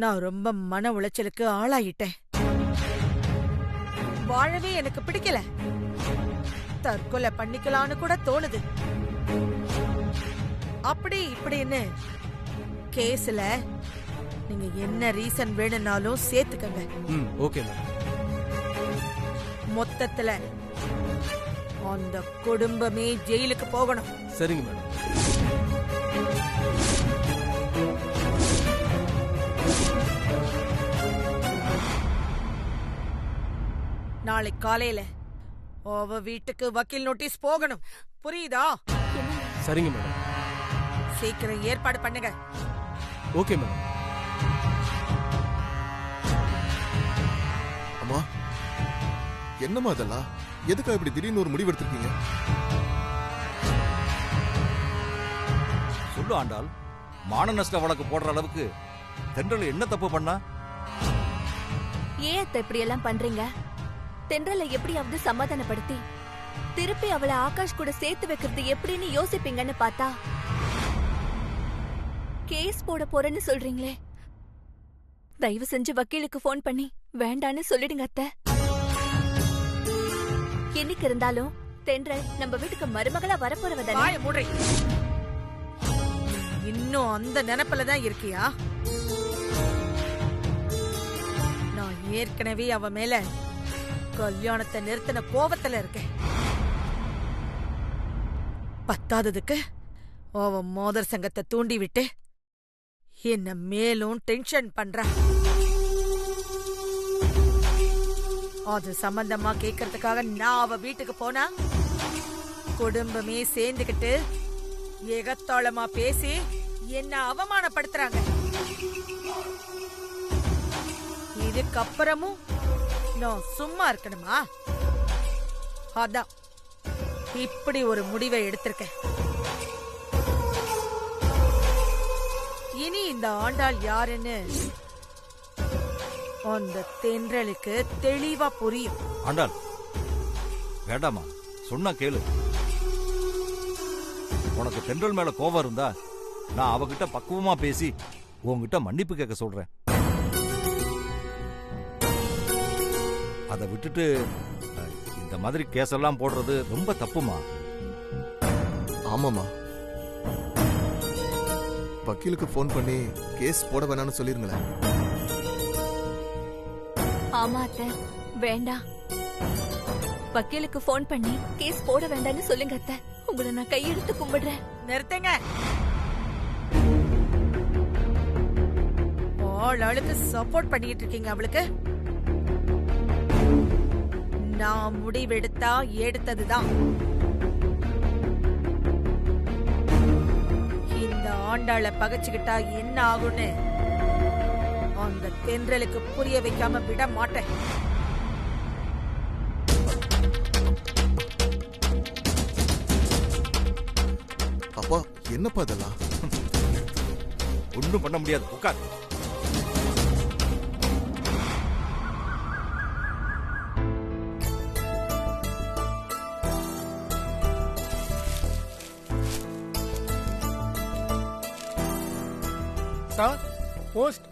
நான் ரொம்ப மன உளைச்சலுக்கு ஆளாயிட்டேன். வாழவே எனக்கு பிடிக்கல. தற்கொலை பண்ணிக்கலான்னு கூட தோணுது. அப்படி இப்படின்னு கேஸ்ல நீங்க என்ன ரீசன் வேணும்னாலும் சேர்த்துக்கங்க. Okay madam. மொத்தத்துல அந்த குடும்பமே ஜெயிலுக்கு போகணும். சரிங்க மேடம். நாளை காலையில அவ வீட்டுக்கு வக்கீல் நோட்டீஸ் போகணும். புரியுதா? சரிங்க மேடம். சீக்கிரம் ஏற்பாடு பண்ணுங்க. Okay madam. அம்மா, என்னம்மா இதெல்லாம்? எதுக்கா இப்படி திடீர்னு ஒரு முடிவு எடுத்திருக்கீங்க? சொல்லு ஆண்டாள், மான நஷ்ட வழக்கு போடுற அளவுக்கு தென்றல் என்ன தப்பு பண்ணா? ஏன் அத்தை இப்படி எல்லாம் பண்றீங்க? தென்றலை எப்படியாவது சமாதானப்படுத்தி திருப்பி அவளை ஆகாஷ் கூட சேர்த்து வைக்கிறது எப்படின்னு யோசிப்பீங்கன்னு பார்த்தா கேஸ் போட போறேன்னு சொல்றீங்களே. தயவு செஞ்சு வக்கீலுக்கு போன் பண்ணி வேண்டான்னு சொல்லிடுங்க அத்தை. என்னைக்கு இருந்தாலும் தென்றல் நம்ம வீட்டுக்கு மருமகளா வரப்போறவதானே. வாய மூடு. இன்னும் அந்த நினைப்புலதான் இருக்கியா? நான் ஏற்கனவே அவ மேல கல்யாணத்தை நிறுத்தின கோபத்துல இருக்கேன். பத்தாததுக்கு அவ மோதர் சங்கத்தை தூண்டி விட்டு என்ன மேலும் டென்ஷன் பண்ற. அது சம்பந்தமா கேட்கறதுக்காக நான் அவ வீட்டுக்கு போனா குடும்பமே சேர்ந்துகிட்டு ஏகத்தாளமா பேசி என்ன அவமானப்படுத்துறாங்க. இதுக்கப்புறமும் நான் சும்மா இருக்கணுமா? அதான் இப்படி ஒரு முடிவை எடுத்திருக்கேன். இனி இந்த ஆண்டாள் யாருன்னு அந்த தென்றலுக்கு தெளிவா புரியும். ஆண்டாள், வேண்டாமா, சொன்னா கேளு. உனக்கு தென்றல் மேல கோபம் இருந்தா நான் அவகிட்ட பக்குவமா பேசி உன்கிட்ட மன்னிப்பு கேட்க சொல்றேன். அதை விட்டுட்டு இந்த மாதிரி கேஸெல்லாம் போடுறது ரொம்ப தப்புமா. ஆமாமா, வக்கீலுக்கு போன் பண்ணி கேஸ் போட வேணாம்னு சொல்லிருங்களேன். ஆமா அத்தை, வேண்டாம். வக்கீலுக்கு போன் பண்ணி கேஸ் போட வேண்டாம்னு சொல்லுங்க அத்தை. உங்களை நான் கையெடுத்து கும்பிடுறேன். நிறுத்துங்க. ஆளுக்கு சப்போர்ட் பண்ணிட்டு இருக்கீங்க அவளுக்கு. நான் முடிவெடுத்தா எடுத்ததுதான். இந்த ஆண்டாளை பகைச்சுக்கிட்டா என்ன ஆகும்னு அந்த தென்றலுக்கு புரிய வைக்காம விட மாட்டேன். அப்பா, என்னப்பா இதெல்லாம்? ஒன்றும் பண்ண முடியாது, உட்கார். Sir, post.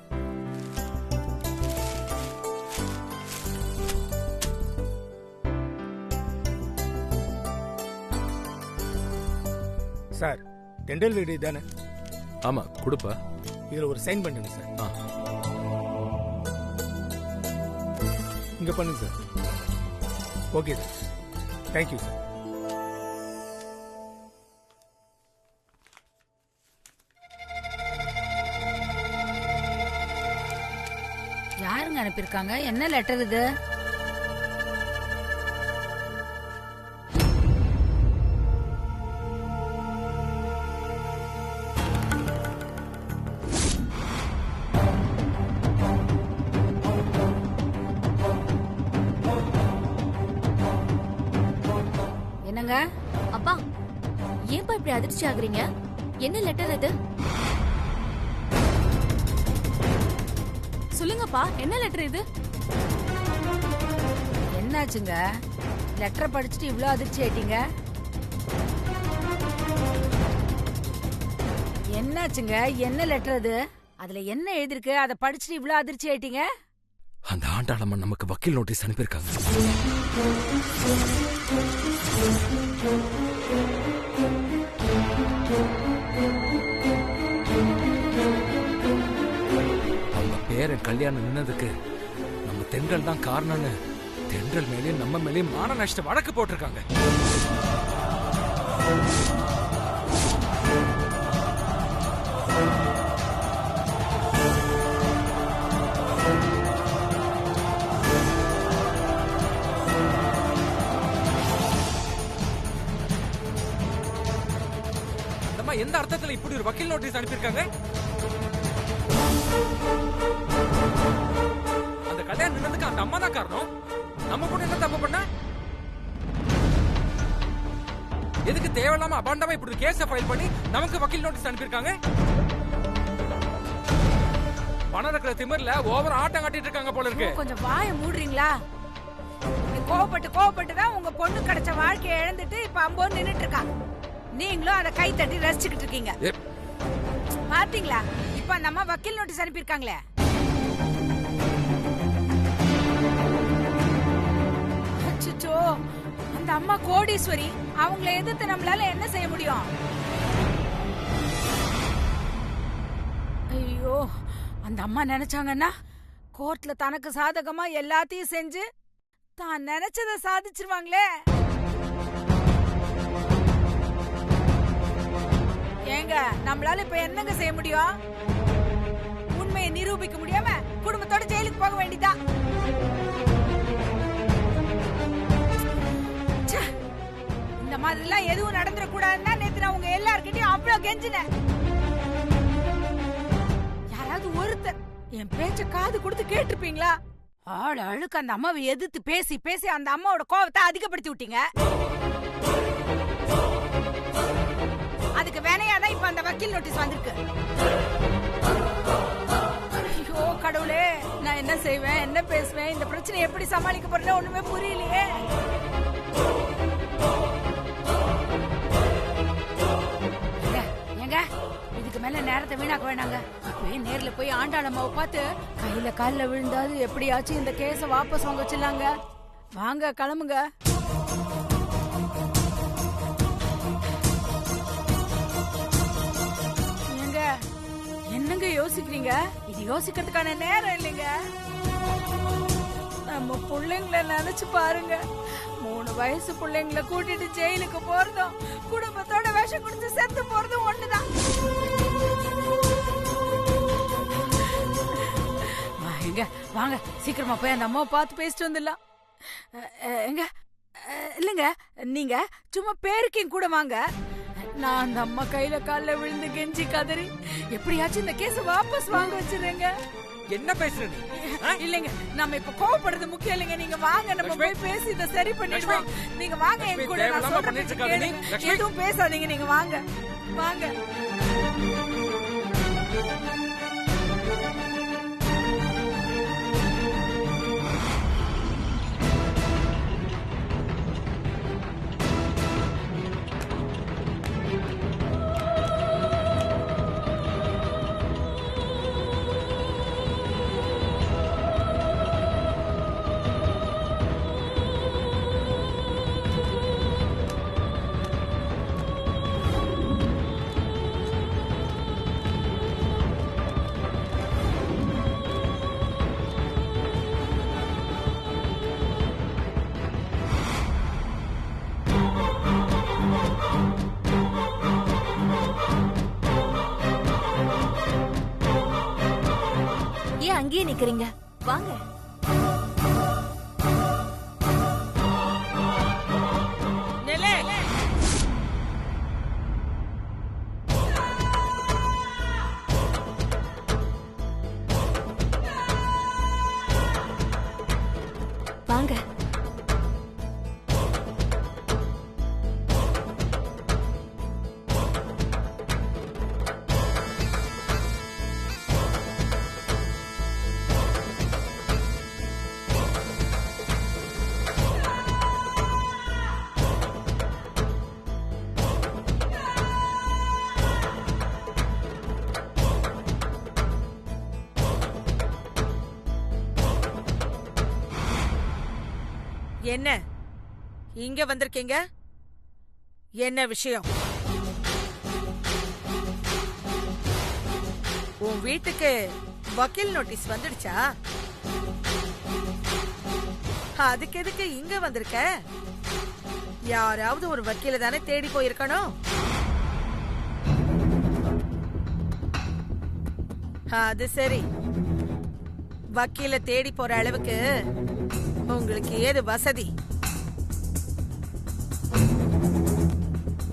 சார், தெண்டல் வீடு தானே? ஆமா, கொடுப்பா. இதுல ஒரு சைன் பண்ணுங்க சார். இங்க பண்ணுங்க sir. Okay sir, thank you sir. யாருங்க அனுப்பியிருக்காங்க? என்ன லெட்டர் இது? என்னங்க? அப்பா, ஏன்பா இப்படி அதிர்ச்சி ஆகுறீங்க? என்ன லெட்டர் இது? சொல்லுங்கப்பா, என்ன லெட்டர் இது? என்னாச்சுங்க? லெட்டரை படிச்சுட்டு இவ்ளோ அதிர்ச்சி ஆயிட்டீங்க? என்னாச்சுங்க? என்ன லெட்டர் அது? அதுல என்ன எழுதிருக்கு? அதை படிச்சுட்டு இவ்ளோ அதிர்ச்சி ஆயிட்டீங்க? அந்த ஆண்டாளம்மன் நமக்கு வக்கீல் நோட்டீஸ் அனுப்பியிருக்காங்க. அவங்க பேரன் கல்யாணம் நின்னதுக்கு நம்ம தென்றல் தான் காரணம்னு தென்றல் மேலேயும் நம்ம மேலேயும் மான நஷ்ட வழக்கு போட்டிருக்காங்க. எந்த அர்த்தத்துல இப்படி ஒரு வக்கீல் நோட்டீஸ் அனுப்பியிருக்காங்க? அந்த கல்யாணம் நின்னதுக்கு அந்த அம்மா தான் காரணம். நம்ம கூட என்ன தப்பு பண்ண? எதுக்கு தேவையில்லாம அபாண்டமா இப்படி ஒரு கேஸ ஃபைல் பண்ணி நமக்கு வக்கீல் நோட்டீஸ் அனுப்பியிருக்காங்க? பணம் இருக்கிற திமிர்ல ஓவர் ஆட்டம் காட்டிட்டு இருக்காங்க போல இருக்கு. கொஞ்சம் வாயை மூடுறீங்களா? கோவப்பட்டு தான் உங்க பொண்ணு கிடைச்ச வாழ்க்கையை இழந்துட்டு இப்ப அம்போன்னு நின்னுட்டு இருக்கா. நீங்களும் அதை கை தட்டி ரசிச்சுக்கிட்டு இருக்கீங்க. பாத்தீங்களா? இப்ப அந்த அம்மா வக்கீல் நோட்டீஸ் அனுப்பியிருக்காங்களே. அச்சச்சோ, அந்த அம்மா கோடீஸ்வரி. அவங்கள எதிர்த்து நம்மளால என்ன செய்ய முடியும்? ஐயோ, அந்த அம்மா நினைச்சாங்கன்னா கோர்ட்ல தனக்கு சாதகமா எல்லாத்தையும் செஞ்சு தான் நினைச்சதை சாதிச்சிருவாங்களே. ஏங்க, நம்மளால இப்ப என்னங்க செய்ய முடியும்? உண்மையை நிரூபிக்க முடியாம குடும்பத்தோட ஜெயிலுக்கு போக வேண்டியதா. இந்த மாதிரி எல்லாம் எதுவும் நடந்துடக்கூடாதுன்னா நேத்து நான் உங்க எல்லார்கிட்டயும் அவ்வளவு கெஞ்சினேன். யாராவது ஒருத்தர் என் பேச்ச காது கொடுத்து கேட்டிருப்பீங்களா? ஆள் அழுக்கு அந்த அம்மாவை எதிர்த்து பேசி பேசி அந்த அம்மாவோட கோவத்தை அதிகப்படுத்தி விட்டீங்க. அதுக்கு வேணையாதான் இப்ப அந்த வக்கீல் நோட்டீஸ் வந்திருக்கு. ஐயோ கடவுளே, நான் என்ன செய்வேன், என்ன பேசுவேன், இந்த பிரச்சனை எப்படி சமாளிக்க போறேன்னு ஒண்ணுமே புரியலையே. ஏங்க, இதுக்கு மேல நேரத்தை வீணாக்க வேணாங்க. இப்பவே நேர்ல போய் ஆண்டாளம்மாவை பார்த்து கையில கால்ல விழுந்தாது எப்படியாச்சும் இந்த கேஸ வாபஸ் வாங்க வச்சிடலாங்க. வாங்க, கிளம்புங்க. என்னங்க யோசிக்கிறீங்க? இது யோசிக்கிறதுக்கான நேரம் இல்லைங்க. நம்ம பிள்ளைங்களை நினைச்சு பாருங்க. 3 வயசு பிள்ளைங்களை கூட்டிட்டு ஜெயிலுக்கு போறதும் குடும்பத்தோட விஷம் குடிச்சு செத்து போறதும் ஒண்ணுதான். எங்க வாங்க, சீக்கிரமா போய் அந்த அம்மாவை பார்த்து பேசிட்டு வந்துடலாம். எங்க இல்லங்க, நீங்க சும்மா பேருக்கு கூட வாங்க. நான் அந்த அம்மா கையில கால்ல விழுந்து கெஞ்சி கதறி எப்படியாச்சும் இந்த கேஸ வாபஸ் வாங்க வச்சிருங்க. என்ன பேசுற நீ? இல்லங்க, நம்ம இப்ப கோவப்படுறது முக்கியம் இல்லங்க. நீங்க வாங்க, நம்ம போய் பேசி இத சரி பண்ணிடுவோம். நீங்க வாங்க என் கூட. நான் சொல்றேன், எதுவும் பேசாதீங்க. நீங்க வாங்க வாங்க. அங்கேயே நிக்கிறீங்க, வாங்க. வாங்க. என்ன இங்க வந்திருக்கீங்க? என்ன விஷயம்? உன் வீட்டுக்கு வக்கீல் நோட்டீஸ் வந்துடுச்சா? அதுக்கு எதுக்கு இங்க வந்திருக்க? யாராவது ஒரு வக்கீல தானே தேடி போயிருக்கணும். அது சரி, வக்கீல தேடி போற அளவுக்கு உங்களுக்கு ஏது வசதி?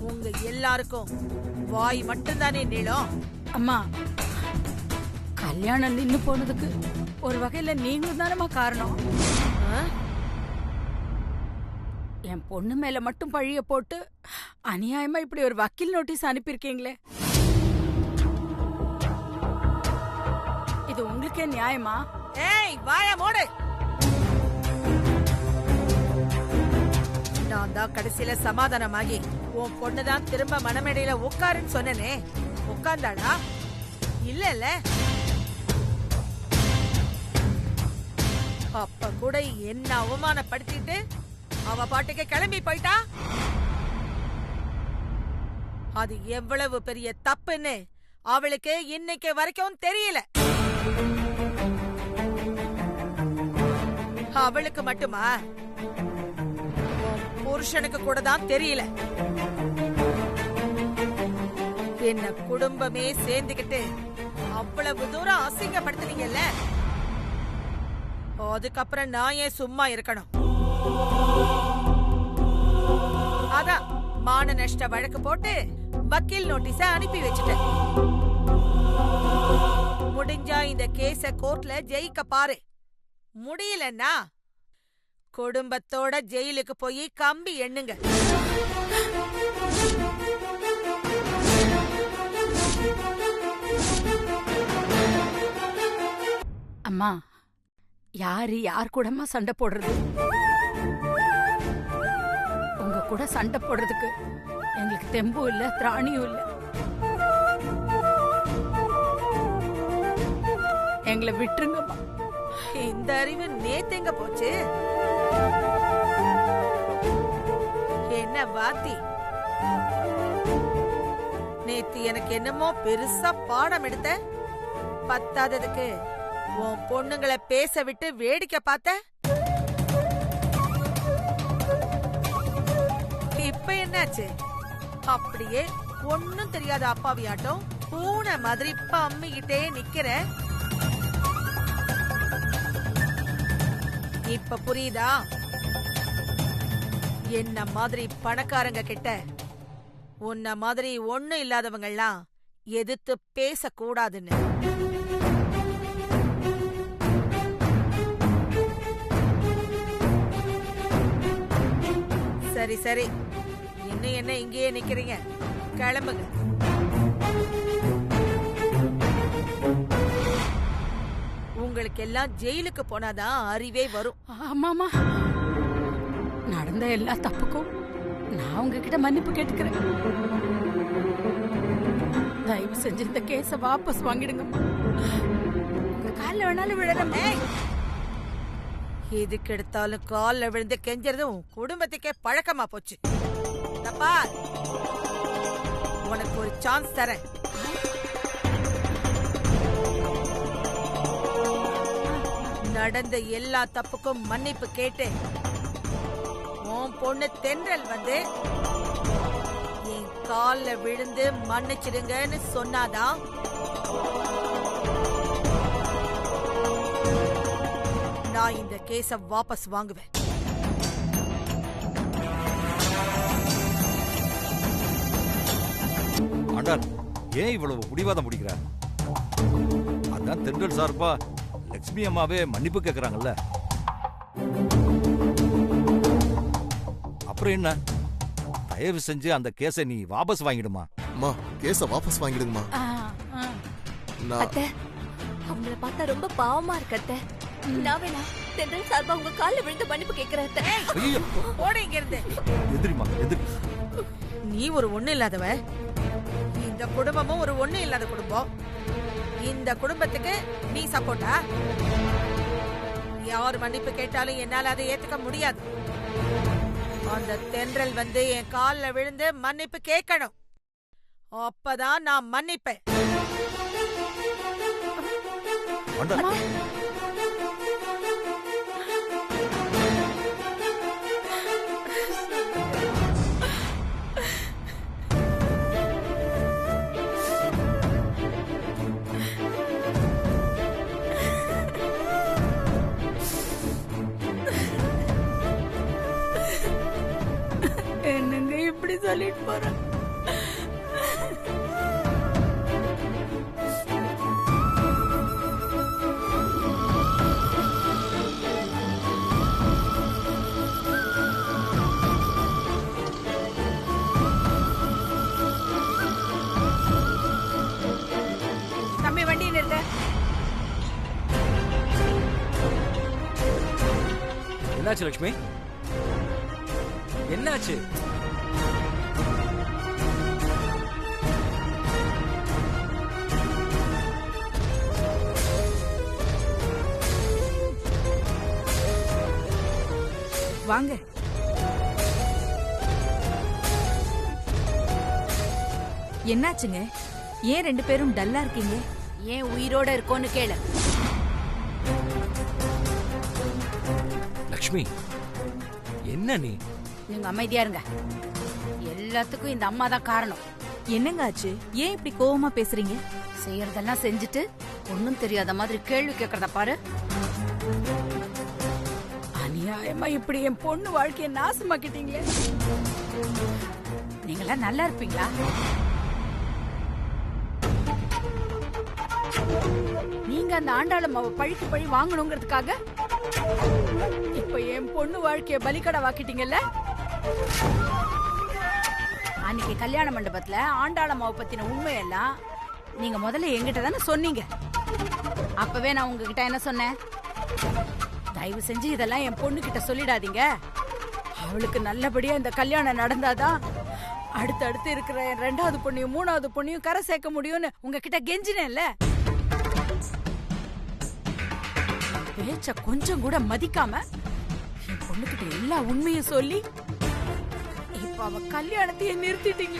உங்க எல்லாருக்கும் வாய் மட்டும்தானே நீளம். அம்மா, கல்யாணம் நின்னு போனதுக்கு ஒரு வகையில நீங்களும் தானம்மா காரணம். ஆ? என் பொண்ணு மேல மட்டும் பழிய போட்டு அநியாயமா இப்படி ஒரு வக்கீல் நோட்டீஸ் அனுப்பியிருக்கீங்களே, இது உங்களுக்கே நியாயமா? ஏய், வாய மூடு. நான் தான் கடைசியில சமாதானமாகி உன் பொண்ணுதான் திரும்ப மனமேடையில உட்காருன்னு சொன்னனே, உட்கார்ந்தாடா? இல்ல அப்ப கூட என்ன அவமானப்படுத்திட்டு அவ பாட்டுக்கு கிளம்பி போயிட்டா. அது எவ்வளவு பெரிய தப்புன்னு அவளுக்கு இன்னைக்கு வரைக்கும் தெரியல. அவளுக்கு மட்டுமா, புருஷனுக்கு கூட தான் தெரியல. என்ன குடும்பமே சேர்ந்துகிட்டு அவ்வளவு தூரம் அசிங்கப்படுத்துனீங்கல்ல, அதுக்கப்புறம் நான் ஏன் சும்மா இருக்கணும்? அதான் மான நஷ்ட வழக்கு போட்டு வக்கீல் நோட்டீஸ அனுப்பி வச்சுட்டேன். முடிஞ்சா இந்த கேஸ கோர்ட்ல ஜெயிக்க பாரு. முடியலன்னா குடும்பத்தோட ஜெயிலுக்கு போய் கம்பி எண்ணுங்க. அம்மா, யாரு யார் கூடமா சண்டை போடுறது? உங்க கூட சண்டை போடுறதுக்கு எங்களுக்கு தெம்பும் இல்ல, திராணியும் இல்ல. எங்களை விட்டுருங்கம்மா. இந்த அறிவு நேத்தெங்க போச்சு? என்ன வாத்தி, நேத்து எனக்கு என்னமோ பெருசா பாடம் எடுத்த, பத்தாததுக்கு உன் பொண்ணுங்களை பேச விட்டு வேடிக்கை பார்த்த. இப்ப என்னாச்சு? அப்படியே ஒன்னும் தெரியாத அப்பாவியாட்டம் பூனை மாதிரி பம்மிக்கிட்டே நிக்கிற. இப்ப புரியுதா? என்ன மாதிரி பணக்காரங்க கிட்ட உன்ன மாதிரி ஒண்ணும் இல்லாதவங்கெல்லாம் எதிர்த்து பேசக்கூடாதுன்னு. சரி சரி, இன்னும் என்ன இங்கேயே நிக்கிறீங்க? கிளம்புங்க. உங்களுக்கு எல்லாம் ஜெயிலுக்கு போனாதான் அறிவே வரும். ஆமாமா, நடந்த எல்லா தப்புக்கும் நான் உங்ககிட்ட மன்னிப்பு கேட்டுக்கிறேன். தயவு செஞ்சு இந்த கேஸ வாபஸ் வாங்கிடுங்கம்மா. உங்க கால்ல வேணாலும் விழணும். எதுக்கு எடுத்தாலும் கால்ல விழுந்து கெஞ்சறதும் குடும்பத்துக்கே பழக்கமா போச்சு. தப்பா, உனக்கு ஒரு சான்ஸ் தரேன். நடந்த எல்லா தப்புக்கும் மன்னிப்பு கேட்டு உன் பொண்ணு தென்றல் வந்து என் கால்ல விழுந்து மன்னிச்சிடுங்கன்னு சொன்னாதான் நான் இந்த கேஸ வாபஸ் வாங்குவேன். ஆண்டாள், ஏன் இவ்வளவு பிடிவாதம் பிடிக்கிறார்? அதான் தென்றல் சார்பா லட்சுமி அம்மாவே மன்னிப்பு கேட்கறாங்கல்ல, அப்புறம் என்ன? தயவு செஞ்சு அந்த கேஸை நீ வாபஸ் வாங்கிடுமா. அம்மா, கேஸ வாபஸ் வாங்கிடுங்கம்மா. நான் அத்தை, அவங்கள பார்த்தா ரொம்ப பாவமா இருக்கு அத்தை. நான் வேணா தென்றல் சார்பா உங்க கால்ல விழுந்து மன்னிப்பு கேட்கிறேன் அத்தை. ஐயோ, போட இங்க இருந்து. எதிரிமா எதிரி. நீ ஒரு ஒண்ணு இல்லாதவ, இந்த குடும்பமும் ஒரு ஒண்ணு இல்லாத குடும்பம். இந்த குடும்பத்துக்கு நீ சப்போர்ட்டா? யார் மன்னிப்பு கேட்டாலும் என்னால அதை ஏத்துக்க முடியாது. அந்த தென்றல் வந்து என் கால்ல விழுந்து மன்னிப்பு கேட்கணும். அப்பதான் நான் மன்னிப்பேன். வேண்டாம். என்னங்க இப்படி சொல்லிட்டு போற? தம்பி வண்டி நிறுத்த. என்னாச்சு லட்சுமி? என்னாச்சு? வாங்க. என்னாச்சுங்க? ஏன் 2 பேரும் டல்லா இருக்கீங்க? ஏன் உயிரோட இருக்கோன்னு கேளு. லட்சுமி என்ன நீ? நீங்க அமைதியா இருங்க. எல்லாத்துக்கும் இந்த அம்மா தான் காரணம். என்னங்க ஆச்சு? ஏன் இப்படி கோவமா பேசுறீங்க? செய்யறதெல்லாம் செஞ்சுட்டு ஒண்ணும் தெரியாத மாதிரி கேள்வி கேட்கறத பாரு. அநியாயமா இப்படி என் பொண்ணு வாழ்க்கைய நாசமாக்கிட்டீங்களே. நீங்களா நல்லா இருப்பீங்களா? நீங்க அந்த ஆண்டாளம்மாவை பழிக்கு பழி வாங்கணுங்கிறதுக்காக இப்ப என் பொண்ணு வாழ்க்கைய பலிக்கடை வாக்கிட்டீங்கல்ல. அன்னைக்கு கல்யாண மண்டபத்துல ஆண்டாளம்மாவை பத்தின உண்மையெல்லாம் நீங்க முதல்ல என்கிட்ட தானே சொன்னீங்க. அப்பவே நான் உங்ககிட்ட என்ன சொன்னேன்? தயவு செஞ்சு இதெல்லாம் என் பொண்ணு கிட்ட சொல்லிடாதீங்க. அவளுக்கு நல்லபடியா இந்த கல்யாணம் நடந்தாதான் அடுத்தடுத்து இருக்கிற என் 2வது பொண்ணையும் 3வது பொண்ணையும் கரை சேர்க்க முடியும்னு உங்ககிட்ட கெஞ்சினேன்ல. பேச்ச கொஞ்சம் கூட மதிக்காம என் பொண்ணுகிட்ட எல்லா உண்மையும் சொல்லி இப்ப அவ கல்யாணத்தையே நிறுத்திட்டீங்க.